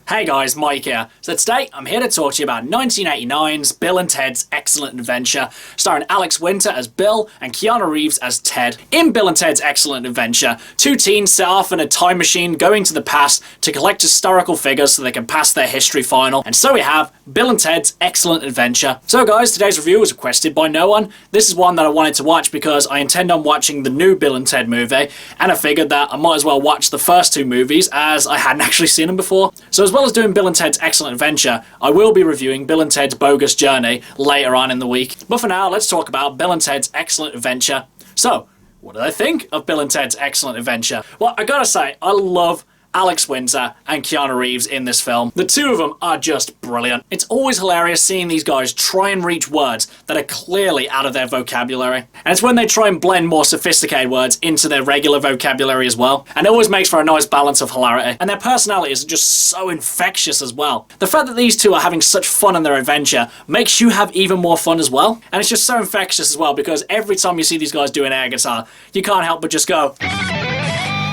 Hey guys, Mike here. So today I'm here to talk to you about 1989's Bill and Ted's Excellent Adventure, starring Alex Winter as Bill and Keanu Reeves as Ted. In Bill and Ted's Excellent Adventure, two teens set off in a time machine going to the past to collect historical figures so they can pass their history final. And so we have Bill and Ted's Excellent Adventure. So guys, today's review was requested by no one. This is one that I wanted to watch because I intend on watching the new Bill and Ted movie, and I figured that I might as well watch the first two movies as I hadn't actually seen them before. So as well as doing Bill and Ted's Excellent Adventure, I will be reviewing Bill and Ted's Bogus Journey later on in the week. But for now, let's talk about Bill and Ted's Excellent Adventure. So, what do I think of Bill and Ted's Excellent Adventure? Well, I gotta say, I love Alex Winter and Keanu Reeves in this film. The two of them are just brilliant. It's always hilarious seeing these guys try and reach words that are clearly out of their vocabulary. And it's when they try and blend more sophisticated words into their regular vocabulary as well. And it always makes for a nice balance of hilarity. And their personalities are just so infectious as well. The fact that these two are having such fun in their adventure makes you have even more fun as well. And it's just so infectious as well because every time you see these guys doing air guitar, you can't help but just go...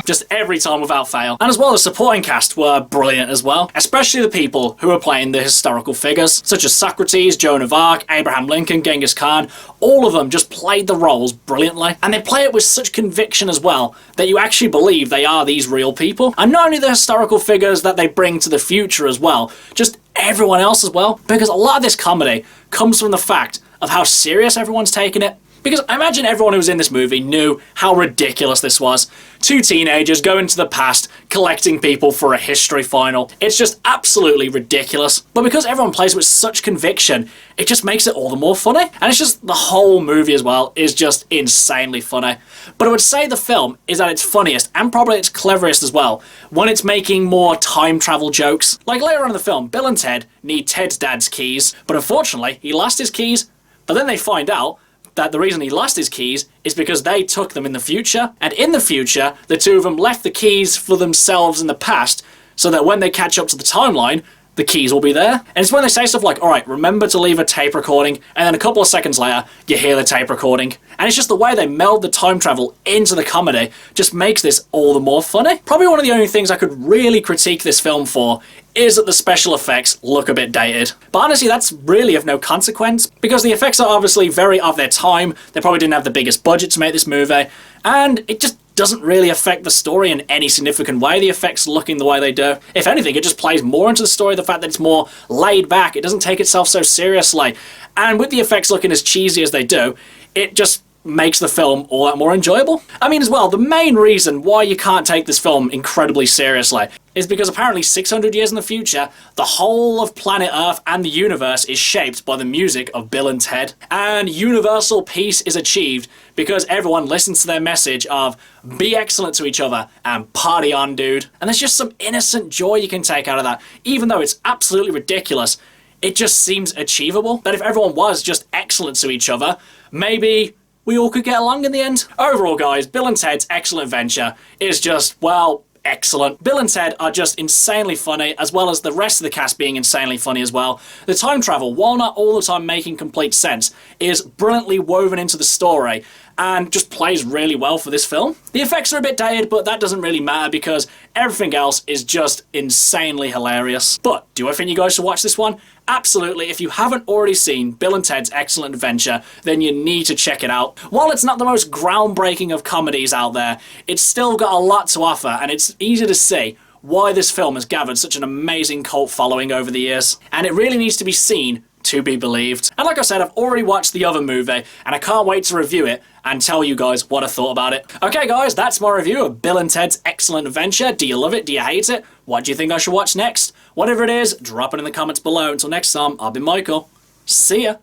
just every time without fail. And as well, the supporting cast were brilliant as well, especially the people who were playing the historical figures, such as Socrates, Joan of Arc, Abraham Lincoln, Genghis Khan. All of them just played the roles brilliantly, and they play it with such conviction as well that you actually believe they are these real people. And not only the historical figures that they bring to the future as well, just everyone else as well, because a lot of this comedy comes from the fact of how serious everyone's taking it. Because I imagine everyone who was in this movie knew how ridiculous this was. Two teenagers going to the past, collecting people for a history final. It's just absolutely ridiculous. But because everyone plays with such conviction, it just makes it all the more funny. And it's just, the whole movie as well is just insanely funny. But I would say the film is at its funniest, and probably its cleverest as well, when it's making more time travel jokes. Like later on in the film, Bill and Ted need Ted's dad's keys, but unfortunately, he lost his keys, but then they find out that the reason he lost his keys is because they took them in the future. And in the future, the two of them left the keys for themselves in the past so that when they catch up to the timeline, the keys will be there. And it's when they say stuff like, alright, remember to leave a tape recording, and then a couple of seconds later, you hear the tape recording. And it's just the way they meld the time travel into the comedy just makes this all the more funny. Probably one of the only things I could really critique this film for is that the special effects look a bit dated. But honestly, that's really of no consequence, because the effects are obviously very of their time. They probably didn't have the biggest budget to make this movie, and it just doesn't really affect the story in any significant way, the effects looking the way they do. If anything, it just plays more into the story, the fact that it's more laid back, it doesn't take itself so seriously. And with the effects looking as cheesy as they do, it just makes the film all that more enjoyable. I mean, as well, the main reason why you can't take this film incredibly seriously is because apparently 600 years in the future, the whole of planet Earth and the universe is shaped by the music of Bill and Ted. And universal peace is achieved because everyone listens to their message of be excellent to each other and party on, dude. And there's just some innocent joy you can take out of that. Even though it's absolutely ridiculous, it just seems achievable. That if everyone was just excellent to each other, maybe we all could get along in the end. Overall, guys, Bill and Ted's Excellent Adventure is just, well, excellent. Bill and Ted are just insanely funny, as well as the rest of the cast being insanely funny as well. The time travel, while not all the time making complete sense, is brilliantly woven into the story and just plays really well for this film. The effects are a bit dated, but that doesn't really matter because everything else is just insanely hilarious. But do I think you guys should watch this one? Absolutely. If you haven't already seen Bill and Ted's Excellent Adventure, then you need to check it out. While it's not the most groundbreaking of comedies out there, it's still got a lot to offer, and it's easy to see why this film has gathered such an amazing cult following over the years. And it really needs to be seen to be believed. And like I said, I've already watched the other movie, and I can't wait to review it and tell you guys what I thought about it. Okay guys, that's my review of Bill and Ted's Excellent Adventure. Do you love it? Do you hate it? What do you think I should watch next? Whatever it is, drop it in the comments below. Until next time, I've been Michael. See ya!